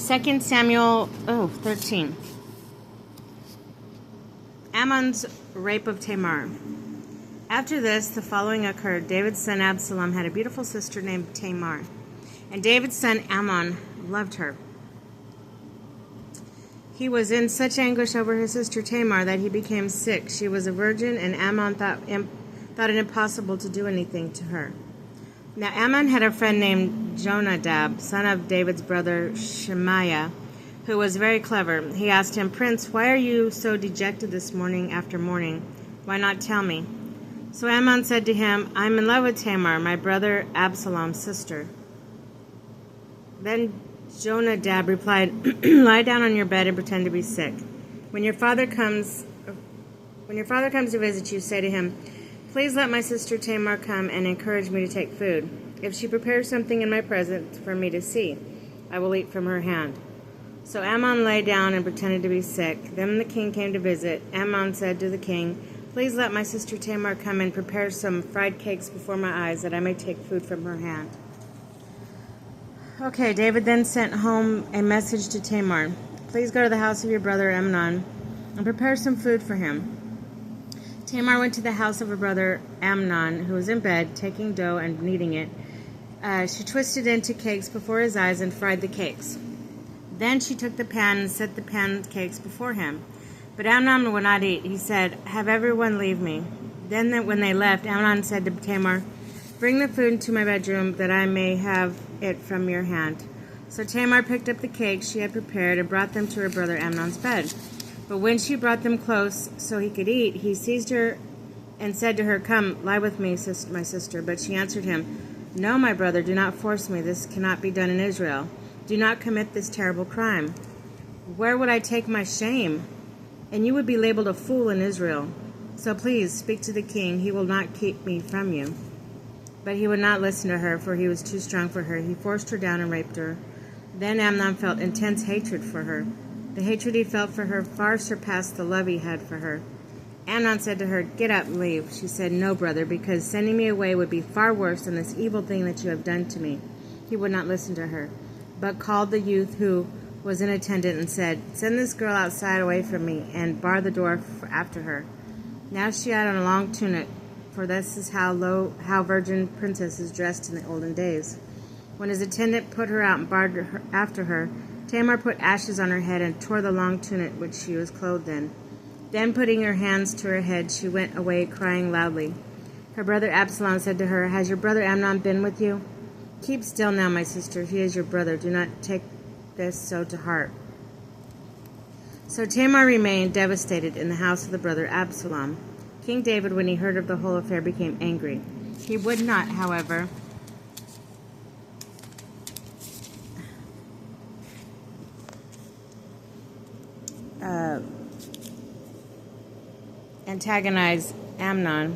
2 Samuel 13. Amnon's rape of Tamar. After this, the following occurred. David's son Absalom had a beautiful sister named Tamar, and David's son Amnon loved her. He was in such anguish over his sister Tamar that he became sick. She was a virgin, and Amnon thought it impossible to do anything to her. Now Amnon had a friend named Jonadab, son of David's brother Shemaiah, who was very clever. He asked him, "Prince, why are you so dejected this morning after morning? Why not tell me?" So Amnon said to him, "I'm in love with Tamar, my brother Absalom's sister." Then Jonadab replied, "Lie down on your bed and pretend to be sick. When your father comes to visit you, say to him, 'Please let my sister Tamar come and encourage me to take food. If she prepares something in my presence for me to see, I will eat from her hand.'" So Amnon lay down and pretended to be sick. Then the king came to visit. Amnon said to the king, "Please let my sister Tamar come and prepare some fried cakes before my eyes, that I may take food from her hand." Okay, David then sent home a message to Tamar. "Please go to the house of your brother Amnon and prepare some food for him." Tamar went to the house of her brother Amnon, who was in bed, taking dough and kneading it. She twisted it into cakes before his eyes and fried the cakes. Then she took the pan and set the pancakes before him. But Amnon would not eat. He said, "Have everyone leave me." Then when they left, Amnon said to Tamar, "Bring the food into my bedroom, that I may have it from your hand." So Tamar picked up the cakes she had prepared and brought them to her brother Amnon's bed. But when she brought them close so he could eat, he seized her and said to her, "Come, lie with me, my sister." But she answered him, "No, my brother, do not force me. This cannot be done in Israel. Do not commit this terrible crime. Where would I take my shame? And you would be labeled a fool in Israel. So please speak to the king. He will not keep me from you." But he would not listen to her, for he was too strong for her. He forced her down and raped her. Then Amnon felt intense hatred for her. The hatred he felt for her far surpassed the love he had for her. Amnon said to her, "Get up and leave." She said, "No, brother, because sending me away would be far worse than this evil thing that you have done to me." He would not listen to her, but called the youth who was in attendance and said, "Send this girl outside away from me, and bar the door after her." Now she had on a long tunic, for this is how virgin princesses dressed in the olden days. When his attendant put her out and barred her after her, Tamar put ashes on her head and tore the long tunic which she was clothed in. Then putting her hands to her head, she went away crying loudly. Her brother Absalom said to her, "Has your brother Amnon been with you? Keep still now, my sister. He is your brother. Do not take this so to heart." So Tamar remained devastated in the house of the brother Absalom. King David, when he heard of the whole affair, became angry. He would not, however, antagonize Amnon,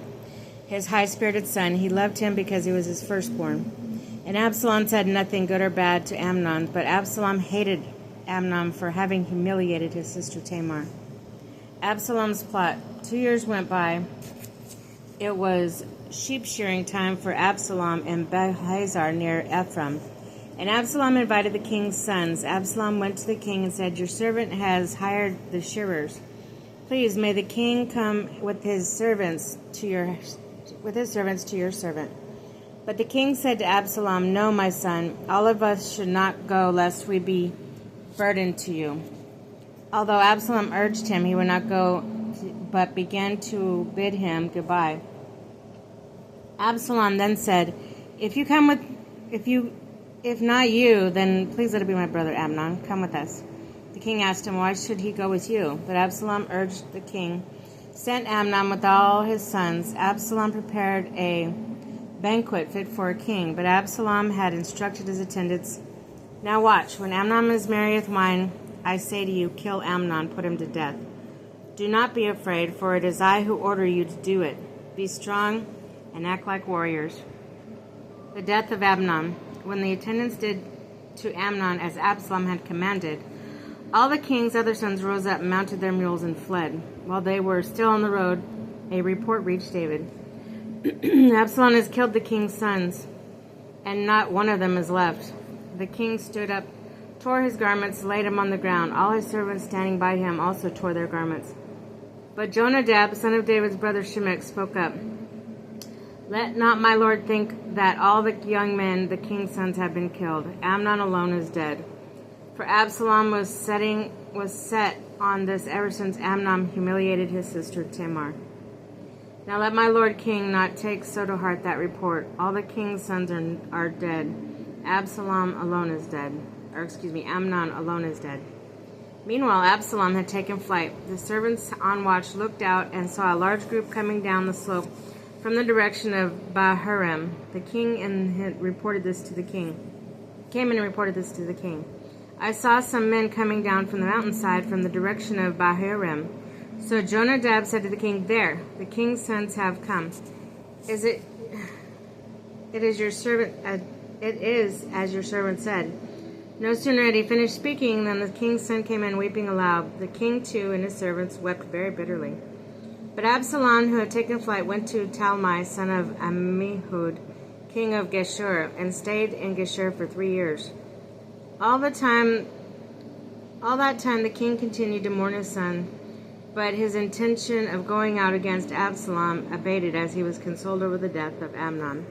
his high-spirited son. He loved him because he was his firstborn. And Absalom said nothing good or bad to Amnon, but Absalom hated Amnon for having humiliated his sister Tamar. Absalom's plot. 2 years went by. It was sheep shearing time for Absalom in Bethhazar near Ephraim. And Absalom invited the king's sons. Absalom went to the king and said, "Your servant has hired the shearers. Please, may the king come with his servants to your servant." But the king said to Absalom, "No, my son, all of us should not go, lest we be burdened to you." Although Absalom urged him, he would not go, but began to bid him goodbye. Absalom then said, If not you, then please let it be my brother Amnon. Come with us." The king asked him, "Why should he go with you?" But Absalom urged the king, sent Amnon with all his sons. Absalom prepared a banquet fit for a king, but Absalom had instructed his attendants, "Now watch, when Amnon is merry with wine, I say to you, kill Amnon, put him to death. Do not be afraid, for it is I who order you to do it. Be strong and act like warriors." The death of Amnon. When the attendants did to Amnon as Absalom had commanded, all the king's other sons rose up, mounted their mules, and fled. While they were still on the road, a report reached David. "Absalom has killed the king's sons, and not one of them is left." The king stood up tore his garments, laid him on the ground. All his servants standing by him also tore their garments. But Jonadab, son of David's brother Shimei, spoke up. Let not my lord think that all the young men, the king's sons, have been killed. Amnon alone is dead. For Absalom was set on this ever since Amnon humiliated his sister Tamar. Now let my lord king not take so to heart that report. All the king's sons are dead. Amnon alone is dead. Meanwhile, Absalom had taken flight. The servants on watch looked out and saw a large group coming down the slope from the direction of Bahurim. The king reported this to the king. I saw some men coming down from the mountainside from the direction of Bahurim. So Jonadab said to the king, There, the king's sons have come. It is as your servant said. No sooner had he finished speaking than the king's son came in weeping aloud. The king too and his servants wept very bitterly. But Absalom, who had taken flight, went to Talmai, son of Ammihud, king of Geshur, and stayed in Geshur for 3 years. All that time the king continued to mourn his son, but his intention of going out against Absalom abated as he was consoled over the death of Amnon.